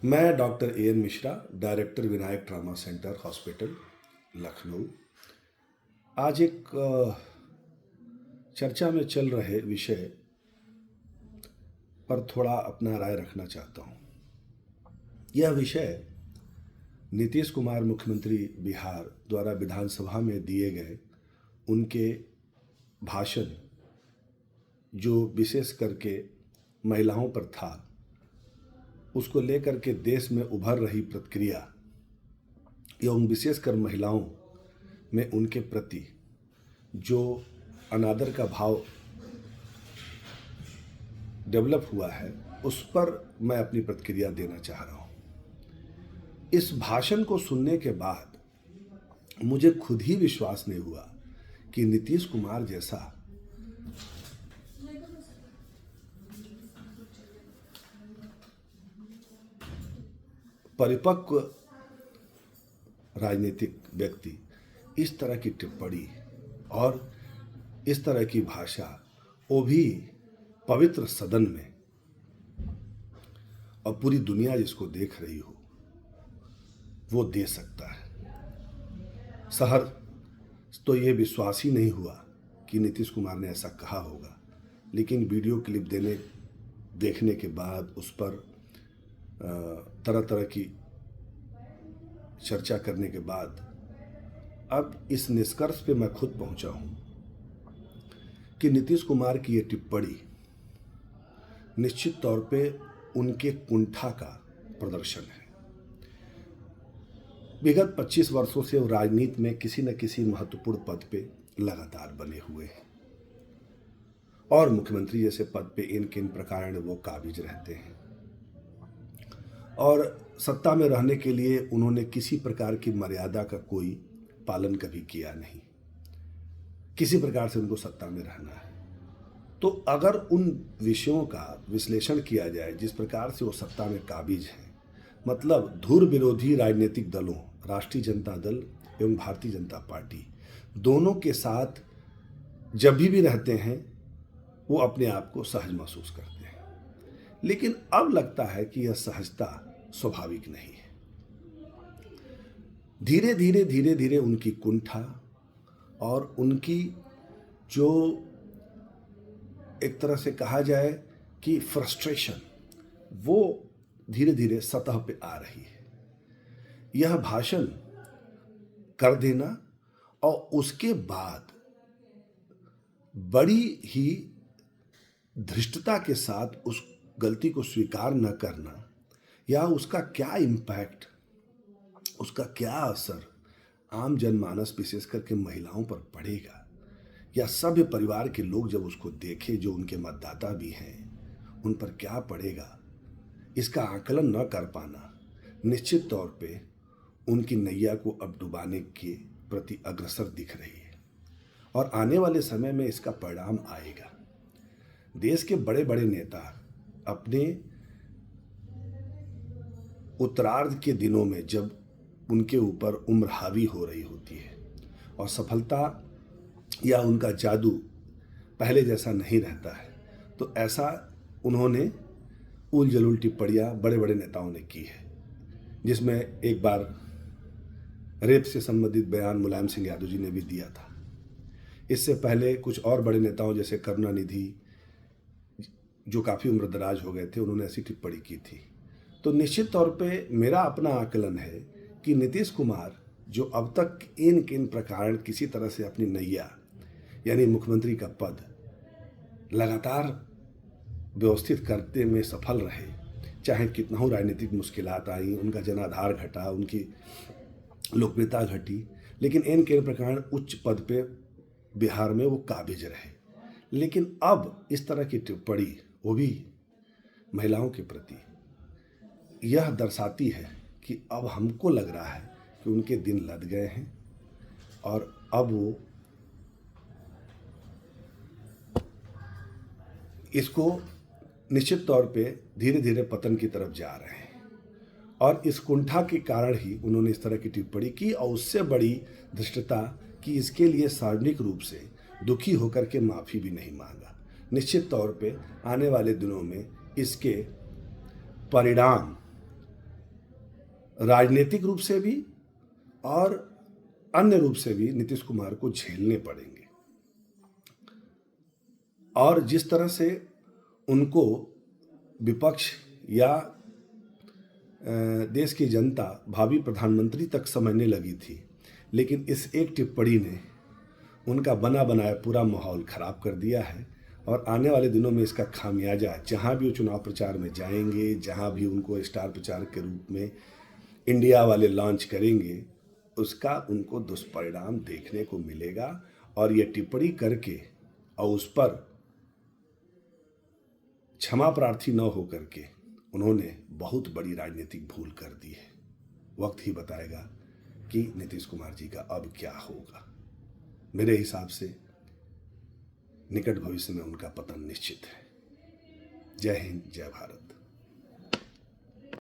मैं doctor AN. Mishra, director Vinayak trauma centre hospital, Lucknow. आज एक चर्चा में चल रहे विषय पर थोड़ा अपना राय रखना चाहता हूँ। यह विषय नीतीश कुमार मुख्यमंत्री बिहार द्वारा विधानसभा में दिए गए उनके भाषण, जो विशेष करके महिलाओं पर था, उसको लेकर के देश में उभर रही प्रतिक्रिया एवं विशेषकर महिलाओं में उनके प्रति जो अनादर का भाव डेवलप हुआ है, उस पर मैं अपनी प्रतिक्रिया देना चाह रहा हूँ। इस भाषण को सुनने के बाद मुझे खुद ही विश्वास नहीं हुआ कि नीतीश कुमार जैसा परिपक्व राजनीतिक व्यक्ति इस तरह की टिप्पणी और इस तरह की भाषा, वो भी पवित्र सदन में, और पूरी दुनिया जिसको देख रही हो, वो दे सकता है। शहर तो ये विश्वास ही नहीं हुआ कि नीतीश कुमार ने ऐसा कहा होगा, लेकिन वीडियो क्लिप देखने के बाद उस पर तरह तरह की चर्चा करने के बाद अब इस निष्कर्ष पे मैं खुद पहुंचा हूं कि नीतीश कुमार की ये टिप्पणी निश्चित तौर पे उनके कुंठा का प्रदर्शन है। विगत 25 वर्षों से वो राजनीति में किसी न किसी महत्वपूर्ण पद पे लगातार बने हुए हैं और मुख्यमंत्री जैसे पद पे इन किन प्रकार वो काबिज रहते हैं, और सत्ता में रहने के लिए उन्होंने किसी प्रकार की मर्यादा का कोई पालन कभी किया नहीं। किसी प्रकार से उनको सत्ता में रहना है, तो अगर उन विषयों का विश्लेषण किया जाए जिस प्रकार से वो सत्ता में काबिज हैं, मतलब धुर विरोधी राजनीतिक दलों, राष्ट्रीय जनता दल एवं भारतीय जनता पार्टी, दोनों के साथ जब भी रहते हैं वो अपने आप को सहज महसूस करते हैं। लेकिन अब लगता है कि यह सहजता स्वाभाविक नहीं है। धीरे धीरे उनकी कुंठा और उनकी जो एक तरह से कहा जाए कि फ्रस्ट्रेशन, वो धीरे धीरे सतह पे आ रही है। यह भाषण कर देना और उसके बाद बड़ी ही धृष्टता के साथ उस गलती को स्वीकार न करना, या उसका क्या इम्पैक्ट, उसका क्या असर आम जनमानस विशेष करके महिलाओं पर पड़ेगा, या सभ्य परिवार के लोग जब उसको देखें, जो उनके मतदाता भी हैं, उन पर क्या पड़ेगा, इसका आकलन न कर पाना निश्चित तौर पे उनकी नैया को अब डुबाने के प्रति अग्रसर दिख रही है और आने वाले समय में इसका परिणाम आएगा। देश के बड़े बड़े नेता अपने उत्तरार्ध के दिनों में, जब उनके ऊपर उम्र हावी हो रही होती है और सफलता या उनका जादू पहले जैसा नहीं रहता है, तो ऐसा उन्होंने उल जलूल टिप्पणियाँ बड़े बड़े नेताओं ने की है, जिसमें एक बार रेप से संबंधित बयान मुलायम सिंह यादव जी ने भी दिया था। इससे पहले कुछ और बड़े नेताओं जैसे करुणानिधि, जो काफ़ी उम्रदराज हो गए थे, उन्होंने ऐसी टिप्पणी की थी। तो निश्चित तौर पे मेरा अपना आकलन है कि नीतीश कुमार, जो अब तक इन किन प्रकार किसी तरह से अपनी नैया यानी मुख्यमंत्री का पद लगातार व्यवस्थित करते में सफल रहे, चाहे कितना हो राजनीतिक मुश्किलात आई, उनका जनाधार घटा, उनकी लोकप्रियता घटी, लेकिन इन किन प्रकार उच्च पद पे बिहार में वो काबिज रहे। लेकिन अब इस तरह की टिप्पणी, वो भी महिलाओं के प्रति, यह दर्शाती है कि अब हमको लग रहा है कि उनके दिन लद गए हैं और अब वो इसको निश्चित तौर पे धीरे धीरे पतन की तरफ जा रहे हैं। और इस कुंठा के कारण ही उन्होंने इस तरह की टिप्पणी की, और उससे बड़ी धृष्टता कि इसके लिए सार्वजनिक रूप से दुखी होकर के माफ़ी भी नहीं मांगा। निश्चित तौर पे आने वाले दिनों में इसके परिणाम राजनीतिक रूप से भी और अन्य रूप से भी नीतीश कुमार को झेलने पड़ेंगे। और जिस तरह से उनको विपक्ष या देश की जनता भावी प्रधानमंत्री तक समझने लगी थी, लेकिन इस एक टिप्पणी ने उनका बना बनाया पूरा माहौल खराब कर दिया है। और आने वाले दिनों में इसका खामियाजा, जहाँ भी वो चुनाव प्रचार में जाएंगे, जहाँ भी उनको स्टार प्रचारक के रूप में इंडिया वाले लॉन्च करेंगे, उसका उनको दुष्परिणाम देखने को मिलेगा। और ये टिप्पणी करके और उस पर क्षमा प्रार्थी न होकर के उन्होंने बहुत बड़ी राजनीतिक भूल कर दी है। वक्त ही बताएगा कि नीतीश कुमार जी का अब क्या होगा। मेरे हिसाब से निकट भविष्य में उनका पतन निश्चित है। जय हिंद, जय भारत।